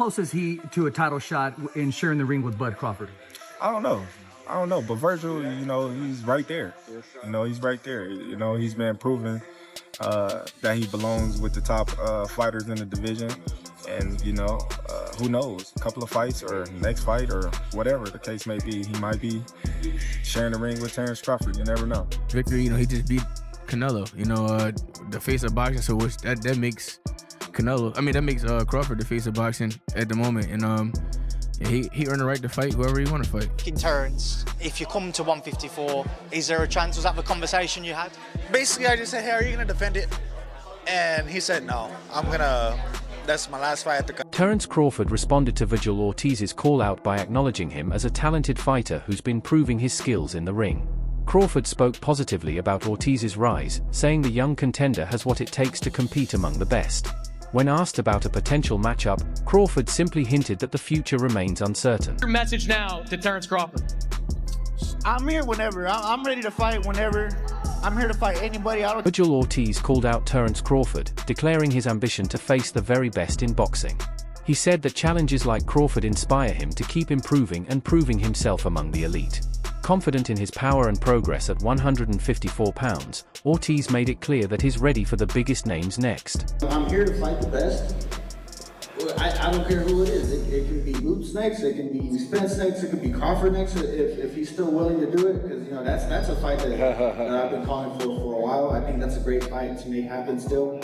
close is he to a title shot in sharing the ring with Bud Crawford? I don't know. But Vergil, he's right there. He's right there. He's been proven that he belongs with the top fighters in the division. And, who knows? A couple of fights or next fight or whatever the case may be, he might be sharing the ring with Terence Crawford. You never know. Victor, he just beat Canelo, the face of boxing. So that makes Canelo, that makes Crawford the face of boxing at the moment. And he earned the right to fight whoever he want to fight. In Terence, if you come to 154, is there a chance? Was that the conversation you had? Basically, I just said, hey, are you going to defend it? And he said, no, that's my last fight at the... Terence Crawford responded to Vergil Ortiz's call-out by acknowledging him as a talented fighter who's been proving his skills in the ring. Crawford spoke positively about Ortiz's rise, saying the young contender has what it takes to compete among the best. When asked about a potential matchup, Crawford simply hinted that the future remains uncertain. Your message now to Terence Crawford. I'm here whenever. I'm ready to fight whenever. I'm here to fight anybody. Vergil Ortiz called out Terence Crawford, declaring his ambition to face the very best in boxing. He said that challenges like Crawford inspire him to keep improving and proving himself among the elite. Confident in his power and progress at 154 pounds, Ortiz made it clear that he's ready for the biggest names next. I'm here to fight the best. I don't care who it is. It can be Boots next, it can be Spence next, it could be Crawford next, if he's still willing to do it. Because that's a fight that I've been calling for a while. I think that's a great fight to make happen still.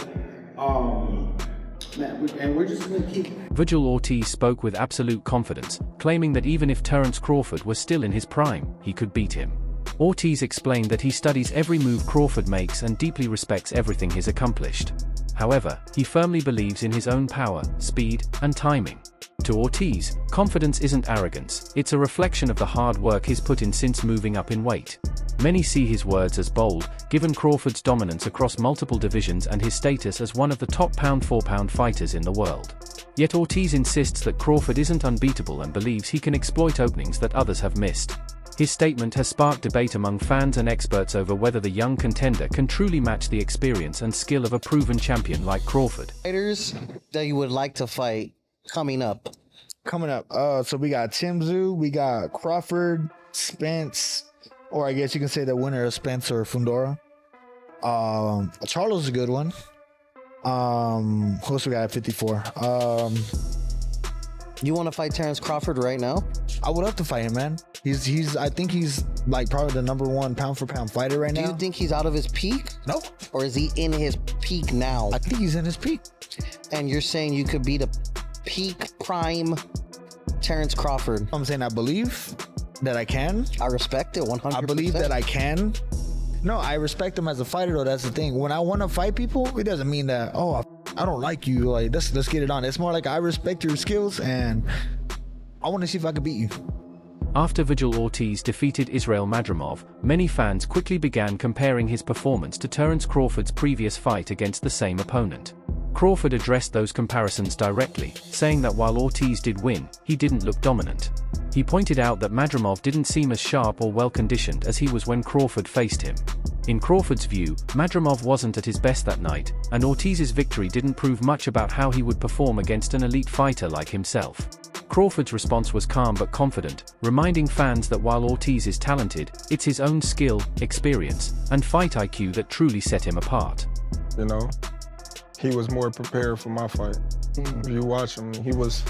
And we're just going to keep... Vergil Ortiz spoke with absolute confidence, claiming that even if Terence Crawford was still in his prime, he could beat him. Ortiz explained that he studies every move Crawford makes and deeply respects everything he's accomplished. However, he firmly believes in his own power, speed, and timing. To Ortiz, confidence isn't arrogance, it's a reflection of the hard work he's put in since moving up in weight. Many see his words as bold, given Crawford's dominance across multiple divisions and his status as one of the top pound-for-pound fighters in the world. Yet Ortiz insists that Crawford isn't unbeatable and believes he can exploit openings that others have missed. His statement has sparked debate among fans and experts over whether the young contender can truly match the experience and skill of a proven champion like Crawford. Fighters that you would like to fight coming up? So we got Tim Tszyu, we got Crawford, Spence, or I guess you can say the winner of Spence or Fundora. Charlo's is a good one. Who else we got at 54? You want to fight Terence Crawford right now? I would love to fight him, man. I think he's like probably the #1 pound-for-pound fighter right now. Do you think he's out of his peak? No. Or is he in his peak now? I think he's in his peak. And you're saying you could beat a peak prime Terence Crawford? I'm saying I believe that I can. I respect it 100%. I believe that I can. No, I respect him as a fighter though. That's the thing. When I want to fight people, it doesn't mean that, oh, I don't like you. Like, let's get it on. It's more like I respect your skills and I want to see if I can beat you. After Vergil Ortiz defeated Israel Madrimov, many fans quickly began comparing his performance to Terence Crawford's previous fight against the same opponent. Crawford addressed those comparisons directly, saying that while Ortiz did win, he didn't look dominant. He pointed out that Madrimov didn't seem as sharp or well-conditioned as he was when Crawford faced him. In Crawford's view, Madrimov wasn't at his best that night, and Ortiz's victory didn't prove much about how he would perform against an elite fighter like himself. Crawford's response was calm but confident, reminding fans that while Ortiz is talented, it's his own skill, experience, and fight IQ that truly set him apart. He was more prepared for my fight. If you watch him, he was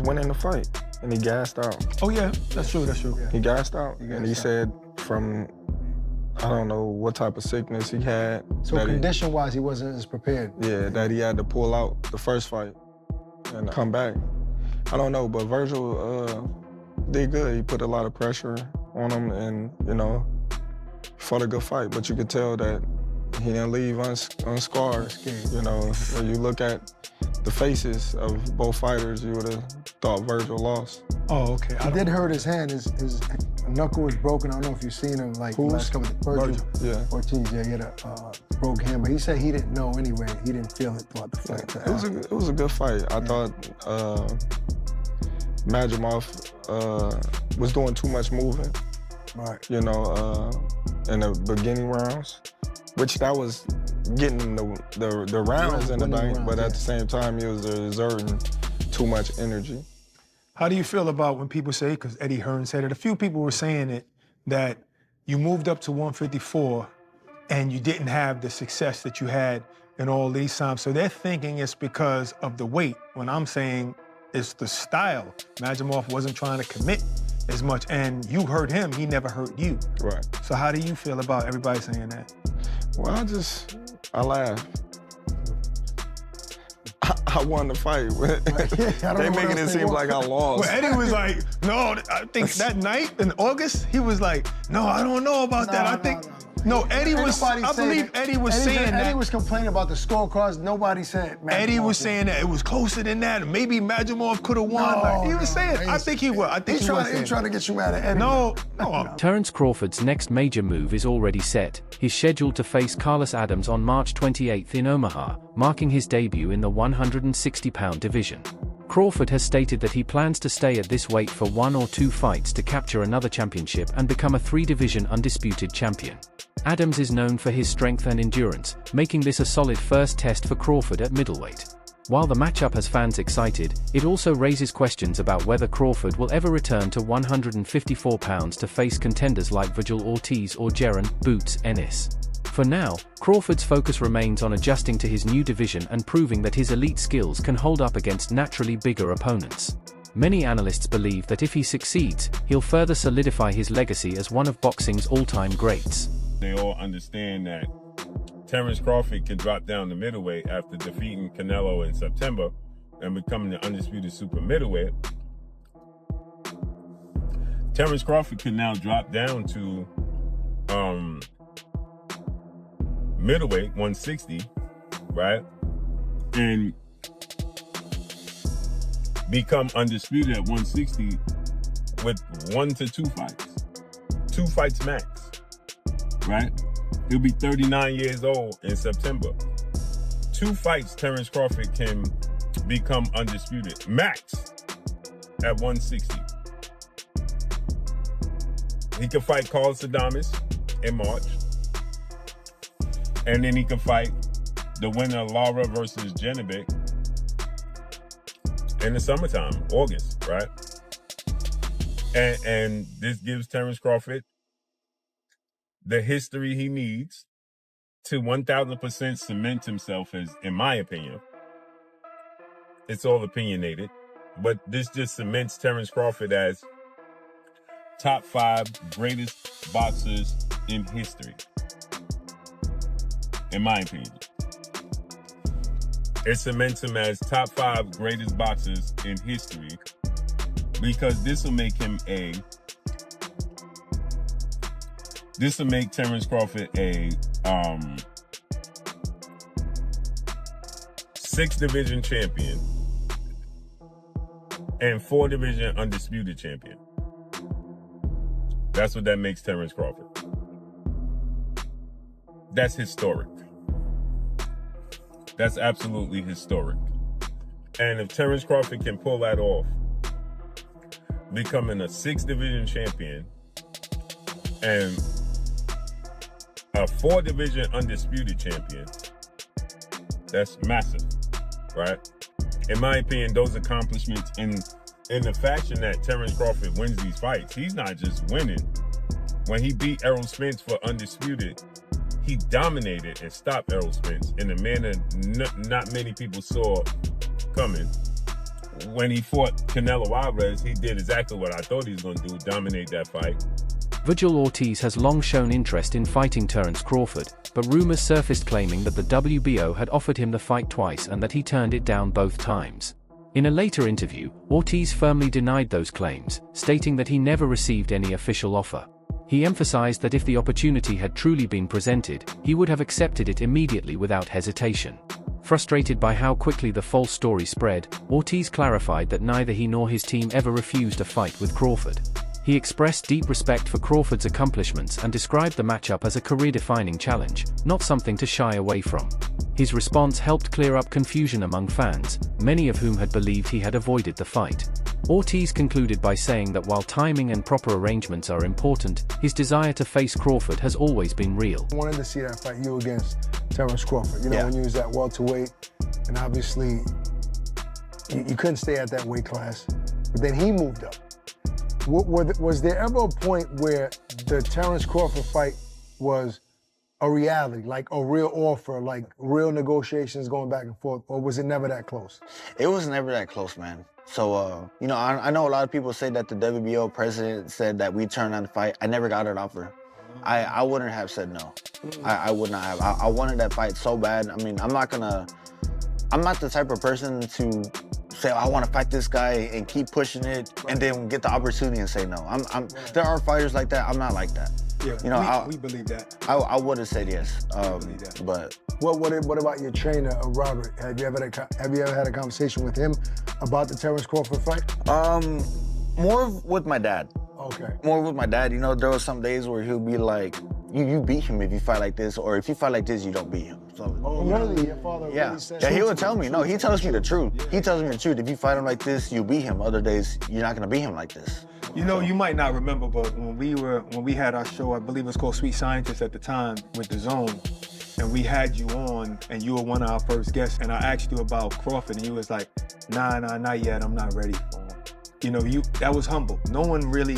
winning the fight, and he gassed out. Oh yeah, that's true. He gassed out, and he said from, I don't know what type of sickness he had. So condition-wise, he wasn't as prepared. Yeah, that he had to pull out the first fight and come back. I don't know, but Vergil did good. He put a lot of pressure on him and, fought a good fight. But you could tell that he didn't leave unscarred. When you look at the faces of both fighters, you would have thought Vergil lost. Oh, okay. I did hurt his hand. His knuckle was broken. I don't know if you've seen him, like, last couple of Vergil. Yeah. Ortiz, yeah, he had a broke hand, but he said he didn't know anyway. He didn't feel it throughout the fight. Yeah. It was a good fight. I thought Madrimov was doing too much moving, right? In the beginning rounds, which that was getting the rounds in the bank, but at the same time he was exerting too much energy. How do you feel about when people say, because Eddie Hearn said it, a few people were saying it, that you moved up to 154 and you didn't have the success that you had in all these times. So they're thinking it's because of the weight, when I'm saying it's the style. Majimov wasn't trying to commit as much, and you hurt him, he never hurt you. Right. So how do you feel about everybody saying that? Well, I laugh. I won the fight. They making it seem like I lost. Well, Eddie was like, no, I think that night in August, he was like, no, I don't know about that. I think, no, Eddie was, I believe Eddie was saying that. Eddie was complaining about the scorecards. Nobody said Majimov. Eddie was saying that it was closer than that. Maybe Majimov could have won. Like, he was saying, I think he was. I think he was. He's trying to get you mad at Eddie. No. Terence Crawford's next major move is already set. He's scheduled to face Carlos Adams on March 28th in Omaha, marking his debut in the 160-pound division. Crawford has stated that he plans to stay at this weight for 1 or 2 fights to capture another championship and become a 3-division undisputed champion. Adams is known for his strength and endurance, making this a solid first test for Crawford at middleweight. While the matchup has fans excited, it also raises questions about whether Crawford will ever return to 154 pounds to face contenders like Vergil Ortiz or Unturned. For now, Crawford's focus remains on adjusting to his new division and proving that his elite skills can hold up against naturally bigger opponents. Many analysts believe that if he succeeds, he'll further solidify his legacy as one of boxing's all-time greats. They all understand that Terence Crawford can drop down to middleweight after defeating Canelo in September and becoming the undisputed super middleweight. Terence Crawford can now drop down to middleweight, 160, right? And become undisputed at 160 with 1 to 2 fights. 2 fights max, right? He'll be 39 years old in September. 2 fights, Terence Crawford can become undisputed, max at 160. He can fight Carlos Adames in March. And then he can fight the winner of Lara versus Janibek in the summertime, August, right? And this gives Terence Crawford the history he needs to 1000% cement himself as, in my opinion, it's all opinionated, but this just cements Terence Crawford as top 5 greatest boxers in history. In my opinion. It cements him as top 5 greatest boxers in history because this will make Terence Crawford a 6-division champion and 4-division undisputed champion. That's what that makes Terence Crawford. That's historic. That's absolutely historic. And if Terence Crawford can pull that off, becoming a 6-division champion and a 4-division undisputed champion, that's massive, right? In my opinion, those accomplishments in the fashion that Terence Crawford wins these fights, he's not just winning. When he beat Errol Spence for undisputed, he dominated and stopped Errol Spence in a manner not many people saw coming. When he fought Canelo Alvarez, he did exactly what I thought he was going to do, dominate that fight. Vergil Ortiz has long shown interest in fighting Terence Crawford, but rumors surfaced claiming that the WBO had offered him the fight twice and that he turned it down both times. In a later interview, Ortiz firmly denied those claims, stating that he never received any official offer. He emphasized that if the opportunity had truly been presented, he would have accepted it immediately without hesitation. Frustrated by how quickly the false story spread, Ortiz clarified that neither he nor his team ever refused a fight with Crawford. He expressed deep respect for Crawford's accomplishments and described the matchup as a career-defining challenge, not something to shy away from. His response helped clear up confusion among fans, many of whom had believed he had avoided the fight. Ortiz concluded by saying that while timing and proper arrangements are important, his desire to face Crawford has always been real. I wanted to see that fight, you against Terence Crawford. You know, when you was at welterweight, and obviously, You couldn't stay at that weight class. But then he moved up. Was there ever a point where the Terence Crawford fight was a reality, like a real offer, like real negotiations going back and forth, or was it never that close? It was never that close, man. So, you know, I know a lot of people say that the WBO president said that we turned down the fight. I never got an offer. I wouldn't have said no. I would not have. I wanted that fight so bad. I mean, I'm not the type of person to say, I want to fight this guy and keep pushing it and then get the opportunity and say no. There are fighters like that. I'm not like that. Yeah, you know, we believe that. I would have said yes, but what about your trainer, Robert? Have you ever had a conversation with him about the Terence Crawford fight? More with my dad. Okay. More with my dad. You know, there were some days where he'll be like, you beat him if you fight like this, or if you fight like this, you don't beat him. So, really? Your father really said Yeah, he would tell me. No, he tells me the truth. He tells me the truth. If you fight him like this, you beat him. Other days, you're not gonna beat him like this. You know, you might not remember, but when we had our show, I believe it was called Sweet Scientist at the time with The Zone, and we had you on, and you were one of our first guests, and I asked you about Crawford, and you was like, nah, not yet, I'm not ready for him. You know, that was humble. No one really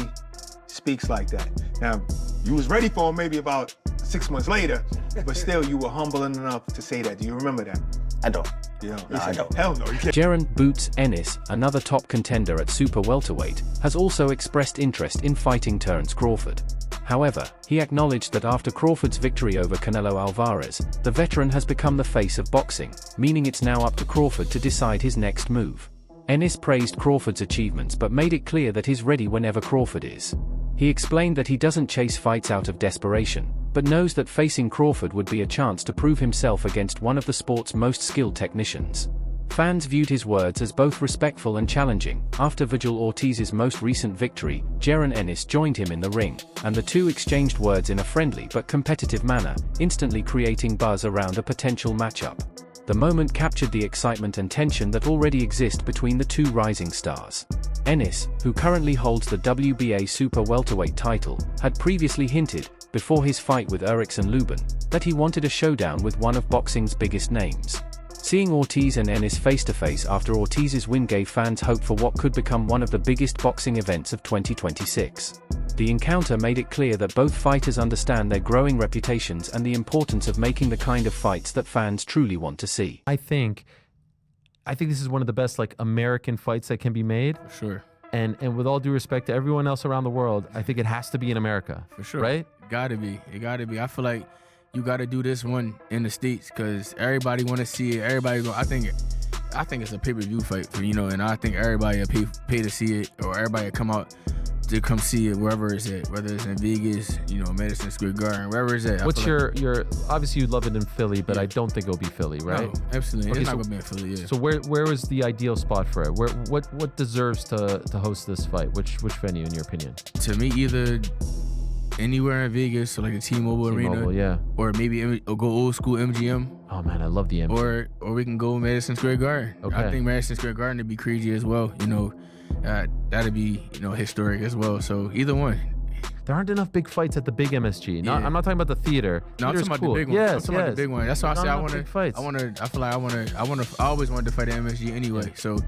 speaks like that. Now, you was ready for him maybe about 6 months later, but still you were humble enough to say that. Do you remember that? I don't. Yeah, no, I don't. Hell no. Jaron Boots-Enis, another top contender at super welterweight, has also expressed interest in fighting Terence Crawford. However, he acknowledged that after Crawford's victory over Canelo Alvarez, the veteran has become the face of boxing, meaning it's now up to Crawford to decide his next move. Enis praised Crawford's achievements but made it clear that he's ready whenever Crawford is. He explained that he doesn't chase fights out of desperation, but knows that facing Crawford would be a chance to prove himself against one of the sport's most skilled technicians. Fans viewed his words as both respectful and challenging. After Vergil Ortiz's most recent victory, Jaron Ennis joined him in the ring, and the two exchanged words in a friendly but competitive manner, instantly creating buzz around a potential matchup. The moment captured the excitement and tension that already exist between the two rising stars. Ennis, who currently holds the WBA super welterweight title, had previously hinted, before his fight with Erickson Lubin, that he wanted a showdown with one of boxing's biggest names. Seeing Ortiz and Ennis face-to-face after Ortiz's win gave fans hope for what could become one of the biggest boxing events of 2026. The encounter made it clear that both fighters understand their growing reputations and the importance of making the kind of fights that fans truly want to see. I think this is one of the best American fights that can be made. For sure. And with all due respect to everyone else around the world, I think it has to be in America. For sure. Right? It gotta be. I feel like you gotta do this one in the States because everybody wanna see it. Everybody go. I think it's a pay-per-view fight for, and I think everybody will pay to see it, or everybody will come out to come see it wherever it's at, whether it's in Vegas, Madison Square Garden, wherever it's at. What's your obviously you'd love it in Philly, but I don't think it'll be Philly, right? No, absolutely. Okay, it's not gonna be in Philly, yeah. So where is the ideal spot for it? What deserves to host this fight? Which venue in your opinion? To me, either anywhere in Vegas, so like the T-Mobile Arena, yeah, or maybe go old school MGM. Oh man, I love the MGM. Or we can go Madison Square Garden. Okay. I think Madison Square Garden would be crazy as well. That'd be historic as well. So either one. There aren't enough big fights at the big MSG. No, I'm not talking about the theater. No, I'm talking about cool. the big one. Yes, I'm talking about the big one. That's why I say I always wanted to fight at MSG anyway. So,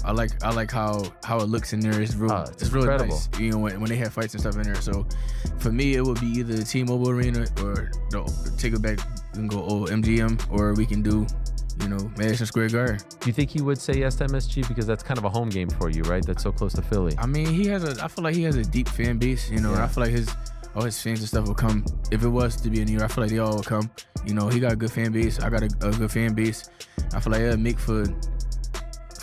I like how it looks in there. It's really incredible. Nice. When they have fights and stuff in there. So, for me, it would be either the T-Mobile Arena or take it back. We can go MGM, or we can do Madison Square Garden. Do you think he would say yes to MSG because that's kind of a home game for you, right? That's so close to Philly. I mean, I feel like he has a deep fan base. I feel like all his fans and stuff will come. If it was to be in New York, I feel like they all will come. He got a good fan base. I got a good fan base. I feel like it'll make for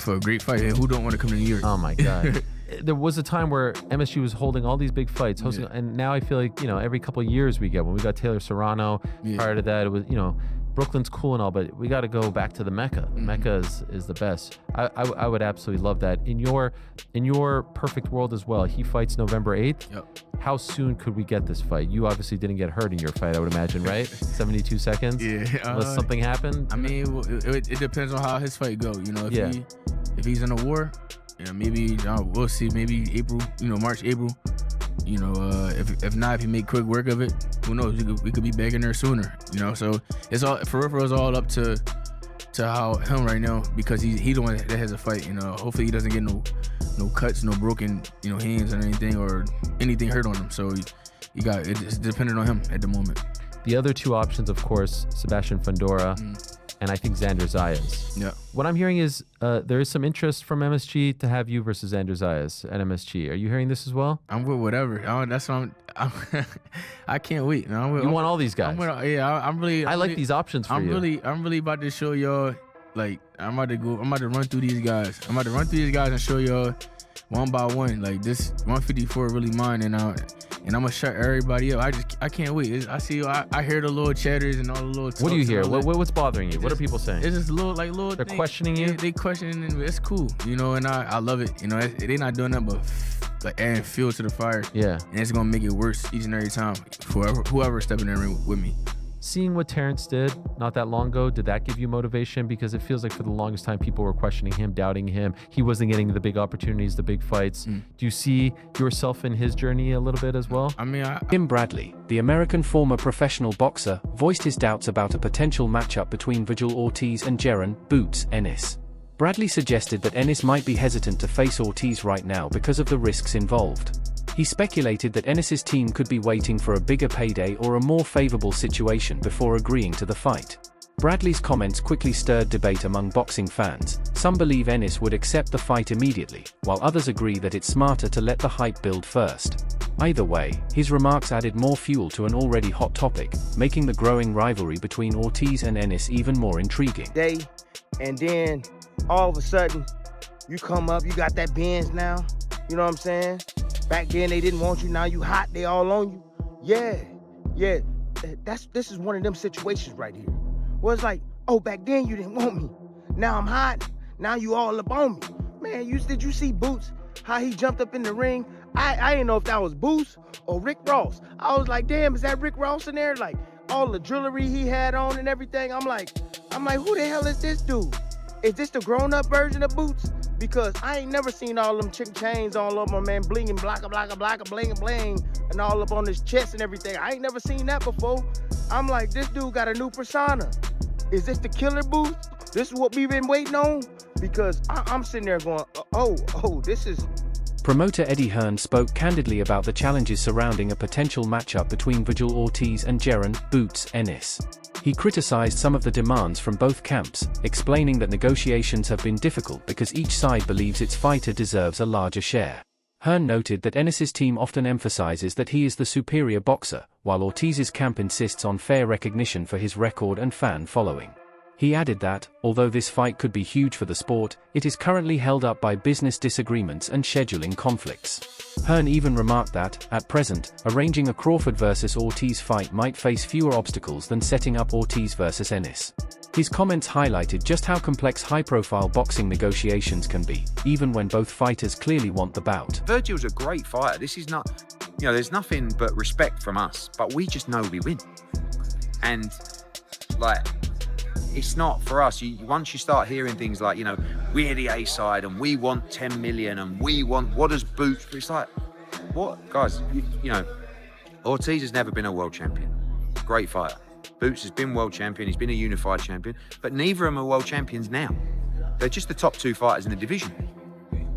a great fight. Who don't want to come to New York? Oh my God. There was a time where MSG was holding all these big fights, hosting, and now I feel like every couple of years we get one. We got Taylor Serrano. Prior to that, it was Brooklyn's cool and all, but we got to go back to the Mecca. The Mecca is the best. I would absolutely love that. In your perfect world as well, he fights November 8th. Yep. How soon could we get this fight? You obviously didn't get hurt in your fight, I would imagine, right? 72 seconds? Yeah. Unless something happened? I mean, it depends on how his fight go. If he's in a war, maybe we'll see. Maybe April, March, April. If not, if he make quick work of it, who knows? We could be back in there sooner. So it's all for real. It's all up to to how him right now, because he the one that has a fight. You know, hopefully he doesn't get no cuts, no broken hands or anything, or anything hurt on him. So you got it's dependent on him at the moment. The other two options, of course, Sebastian Fundora and I think Xander Zayas. Yeah. What I'm hearing is there is some interest from MSG to have you versus Xander Zayas at MSG. Are you hearing this as well? I'm with whatever. That's what I can't wait. You want all these guys? I like these options for you. I'm really about to show y'all. Like I'm about to run through these guys. I'm about to run through these guys and show y'all one by one. Like this 154 really mine, and I'm gonna shut everybody up. I can't wait. I hear the little chatters and all the little talks. What do you hear? What's bothering you? What are people saying? It's just little They're things. questioning you. They questioning, and it's cool, and I love it. They're not doing that, but like adding fuel to the fire. Yeah, and it's gonna make it worse each and every time for whoever stepping in the ring with me. Seeing what Terence did not that long ago, did that give you motivation? Because it feels like for the longest time, people were questioning him, doubting him. He wasn't getting the big opportunities, the big fights. Do you see yourself in his journey a little bit as well? Tim Bradley, the American former professional boxer, voiced his doubts about a potential matchup between Vergil Ortiz and Jaron "Boots" Enis. Bradley suggested that Enis might be hesitant to face Ortiz right now because of the risks involved. He speculated that Enis's team could be waiting for a bigger payday or a more favorable situation before agreeing to the fight. Bradley's comments quickly stirred debate among boxing fans. Some believe Enis would accept the fight immediately, while others agree that it's smarter to let the hype build first. Either way, his remarks added more fuel to an already hot topic, making the growing rivalry between Ortiz and Enis even more intriguing. And then, all of a sudden, you come up, you got that Benz now, you know what I'm saying? Back then they didn't want you, now you hot, they all on you. Yeah. This is one of them situations right here. Well, it's like, oh, back then you didn't want me. Now I'm hot, now you all up on me. Man, did you see Boots, how he jumped up in the ring? I didn't know if that was Boots or Rick Ross. I was like, damn, is that Rick Ross in there? Like, all the jewelry he had on and everything. I'm like, who the hell is this dude? Is this the grown-up version of Boots? Because I ain't never seen all them chicken chains all over my man, blinging, blacka, bling, and all up on his chest and everything. I ain't never seen that before. I'm like, this dude got a new persona. Is this the killer Boots? This is what we've been waiting on? Because I'm sitting there going, oh, this is... Promoter Eddie Hearn spoke candidly about the challenges surrounding a potential matchup between Vergil Ortiz and Jaron "Boots" Enis. He criticized some of the demands from both camps, explaining that negotiations have been difficult because each side believes its fighter deserves a larger share. Hearn noted that Enis's team often emphasizes that he is the superior boxer, while Ortiz's camp insists on fair recognition for his record and fan following. He added that, although this fight could be huge for the sport, it is currently held up by business disagreements and scheduling conflicts. Hearn even remarked that, at present, arranging a Crawford vs Ortiz fight might face fewer obstacles than setting up Ortiz vs Enis. His comments highlighted just how complex high-profile boxing negotiations can be, even when both fighters clearly want the bout. Vergil's a great fighter. This is not, there's nothing but respect from us, but we just know we win. And, it's not for us. Once you start hearing things like, we're the A side and we want 10 million and we want, what does Boots? It's like, what? Guys, Ortiz has never been a world champion. Great fighter. Boots has been world champion. He's been a unified champion, but neither of them are world champions now. They're just the top two fighters in the division.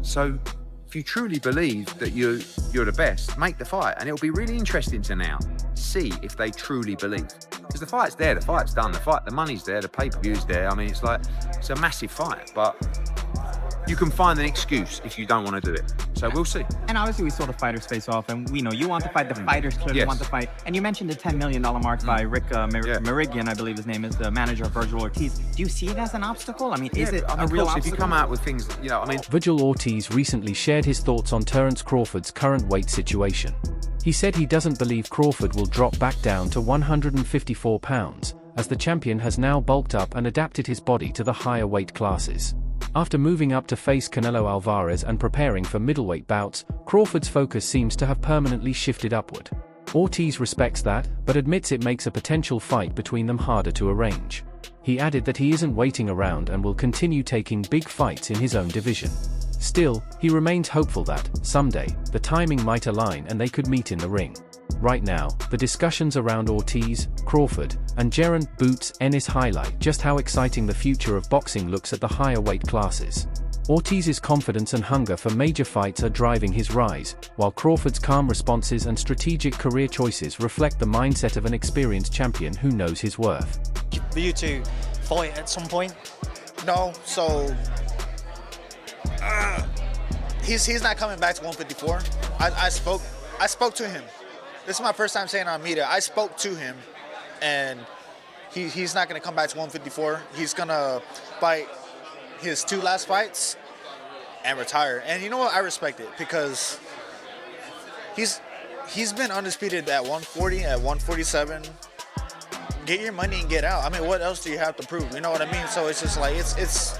So if you truly believe that you're the best, make the fight. And it'll be really interesting to now see if they truly believe. Because the fight's there, the fight's done, the money's there, the pay-per-view's there. I mean, it's a massive fight, but you can find an excuse if you don't want to do it. So we'll see. And obviously we saw the fighters face off, and we know you want to fight, the fighters clearly want to fight. And you mentioned the $10 million mark by Rick Merigian, I believe his name is, the manager of Vergil Ortiz. Do you see it as an obstacle? I mean, is it a real obstacle? If you come out with things, Vergil Ortiz recently shared his thoughts on Terence Crawford's current weight situation. He said he doesn't believe Crawford will drop back down to 154 pounds, as the champion has now bulked up and adapted his body to the higher weight classes. After moving up to face Canelo Alvarez and preparing for middleweight bouts, Crawford's focus seems to have permanently shifted upward. Ortiz respects that, but admits it makes a potential fight between them harder to arrange. He added that he isn't waiting around and will continue taking big fights in his own division. Still, he remains hopeful that, someday, the timing might align and they could meet in the ring. Right now, the discussions around Ortiz, Crawford, and Ortiz-Enis highlight just how exciting the future of boxing looks at the higher weight classes. Ortiz's confidence and hunger for major fights are driving his rise, while Crawford's calm responses and strategic career choices reflect the mindset of an experienced champion who knows his worth. For you to fight at some point? No, so he's not coming back to 154. I spoke to him. This is my first time saying it on media. I spoke to him, and he's not going to come back to 154. He's going to fight his 2 last fights and retire. And you know what? I respect it because he's been undisputed at 140, at 147. Get your money and get out. I mean, what else do you have to prove? You know what I mean? So it's just like it's